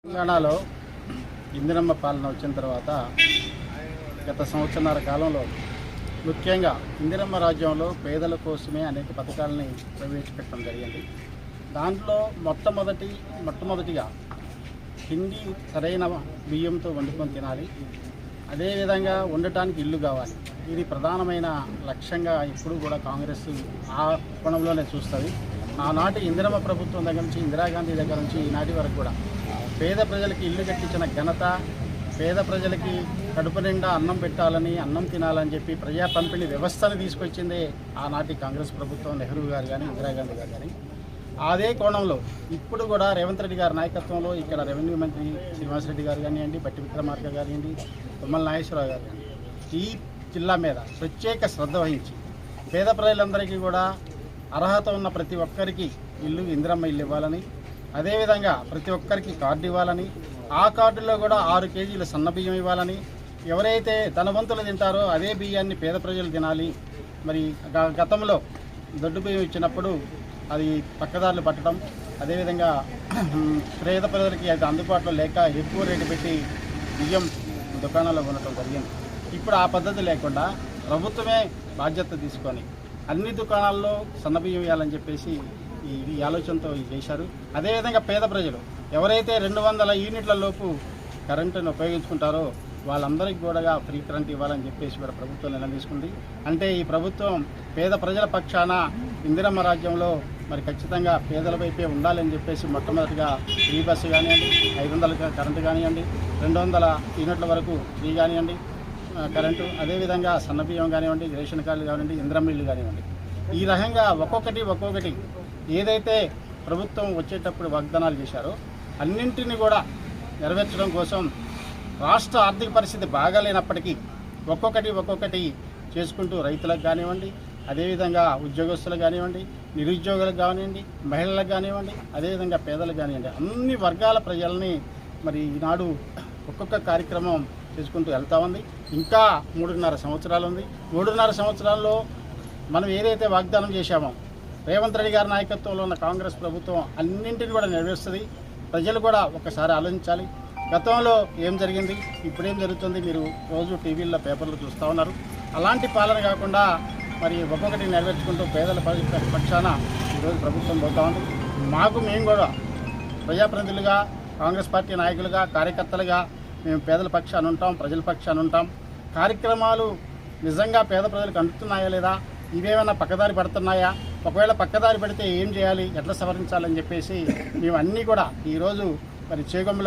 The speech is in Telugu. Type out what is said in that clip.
తెలంగాణలో ఇందిరమ్మ పాలన వచ్చిన తర్వాత గత సంవత్సరాల కాలంలో ముఖ్యంగా ఇందిరమ్మ రాజ్యంలో పేదల కోసమే అనేక పథకాలని ప్రవేశపెట్టడం జరిగింది. దాంట్లో మొట్టమొదటిగా హిందీ సరైన బియ్యంతో వండుకొని తినాలి, అదేవిధంగా ఉండటానికి ఇల్లు కావాలి. ఇది ప్రధానమైన లక్ష్యంగా ఇప్పుడు కూడా కాంగ్రెస్ ఆ కోణంలోనే చూస్తుంది. ఆనాటి ఇందిరమ్మ ప్రభుత్వం దగ్గర నుంచి, ఇందిరాగాంధీ దగ్గర నుంచి ఈనాటి వరకు కూడా పేద ప్రజలకి ఇల్లు కట్టించిన ఘనత, పేద ప్రజలకి కడుపు నిండా అన్నం పెట్టాలని, అన్నం తినాలని చెప్పి ప్రజా పంపిణీ వ్యవస్థను తీసుకొచ్చిందే ఆనాటి కాంగ్రెస్ ప్రభుత్వం, నెహ్రూ గారు కానీ ఇందిరాగాంధీ గారు కానీ. అదే కోణంలో ఇప్పుడు కూడా రేవంత్ రెడ్డి గారి నాయకత్వంలో ఇక్కడ రెవెన్యూ మంత్రి శ్రీనివాసరెడ్డి గారు కానివ్వండి, బట్టి విక్రమార్క కానివ్వండి, తుమ్మల నాగేశ్వరరావు గారు కానీ ఈ జిల్లా మీద ప్రత్యేక శ్రద్ధ వహించి పేద ప్రజలందరికీ కూడా అర్హత ఉన్న ప్రతి ఒక్కరికి ఇల్లు, ఇందిరమ్మ ఇల్లు ఇవ్వాలని, అదేవిధంగా ప్రతి ఒక్కరికి కార్డు ఇవ్వాలని, ఆ కార్డులో కూడా 6 కేజీలు సన్న బియ్యం ఇవ్వాలని, ఎవరైతే ధనవంతులు తింటారో అదే బియ్యాన్ని పేద ప్రజలు తినాలి. మరి గతంలో దొడ్డు బియ్యం ఇచ్చినప్పుడు అది పక్కదారులు పట్టడం, అదేవిధంగా పేద ప్రజలకి అది అందుబాటులో లేక ఎక్కువ రేటు పెట్టి బియ్యం దుకాణాల్లో కొనడం జరిగింది. ఇప్పుడు ఆ పద్ధతి లేకుండా ప్రభుత్వమే బాధ్యత తీసుకొని అన్ని దుకాణాల్లో సన్నబియ్యం వేయాలని చెప్పేసి ఈ ఆలోచనతో చేశారు. అదేవిధంగా పేద ప్రజలు ఎవరైతే 200 యూనిట్ల లోపు కరెంటును ఉపయోగించుకుంటారో వాళ్ళందరికీ కూడా ఫ్రీ కరెంట్ ఇవ్వాలని చెప్పేసి కూడా ప్రభుత్వం నిర్ణయం తీసుకుంది. అంటే ఈ ప్రభుత్వం పేద ప్రజల పక్షాన ఇందిరమ్మ రాజ్యంలో మరి ఖచ్చితంగా పేదల వైపే ఉండాలని చెప్పేసి మొట్టమొదటిగా ఫ్రీ బస్సు కానివ్వండి, 500 కరెంటు కానివ్వండి, 200 యూనిట్ల వరకు ఫ్రీ కానివ్వండి కరెంటు, అదేవిధంగా సన్నబియ్యం కానివ్వండి, రేషన్ కార్డులు కానివ్వండి, ఇందిరమ్మ ఇల్లు కానివ్వండి, ఈ రకంగా ఒక్కొక్కటి ఏదైతే ప్రభుత్వం వచ్చేటప్పుడు వాగ్దానాలు చేశారో అన్నింటినీ కూడా నెరవేర్చడం కోసం రాష్ట్ర ఆర్థిక పరిస్థితి బాగాలేనప్పటికీ ఒక్కొక్కటి చేసుకుంటూ రైతులకు కానివ్వండి, అదేవిధంగా ఉద్యోగస్తులకు కానివ్వండి, నిరుద్యోగులకు కానివ్వండి, మహిళలకు కానివ్వండి, అదేవిధంగా పేదలకు కానివ్వండి, అన్ని వర్గాల ప్రజల్ని మరి ఈనాడు ఒక్కొక్క కార్యక్రమం చేసుకుంటూ వెళ్తూ ఉంది. ఇంకా 3.5 సంవత్సరాలు ఉంది. 3.5 సంవత్సరాల్లో మనం ఏదైతే వాగ్దానం చేశామో రేవంత్ రెడ్డి గారి నాయకత్వంలో ఉన్న కాంగ్రెస్ ప్రభుత్వం అన్నింటినీ కూడా నెరవేరుస్తుంది. ప్రజలు కూడా ఒక్కసారి ఆలోచించాలి. గతంలో ఏం జరిగింది, ఇప్పుడేం జరుగుతుంది, మీరు రోజు టీవీల్లో పేపర్లు చూస్తూ ఉన్నారు. అలాంటి పాలన కాకుండా మరి ఒక్కొక్కటి నెరవేర్చుకుంటూ పేదల పక్షాన ఈరోజు ప్రభుత్వం పోతా ఉంది. మేము కూడా ప్రజాప్రతినిధులుగా, కాంగ్రెస్ పార్టీ నాయకులుగా, కార్యకర్తలుగా మేము పేదల పక్షాన ఉంటాం, ప్రజల పక్షాన ఉంటాం. కార్యక్రమాలు నిజంగా పేద ప్రజలకు అందుతున్నాయా లేదా, ఇవేమైనా పక్కదారి పడుతున్నాయా, ఒకవేళ పక్కదారి పడితే ఏం చేయాలి, ఎట్లా సవరించాలని చెప్పేసి మేము అన్నీ కూడా ఈరోజు మరి చేగొమ్మలో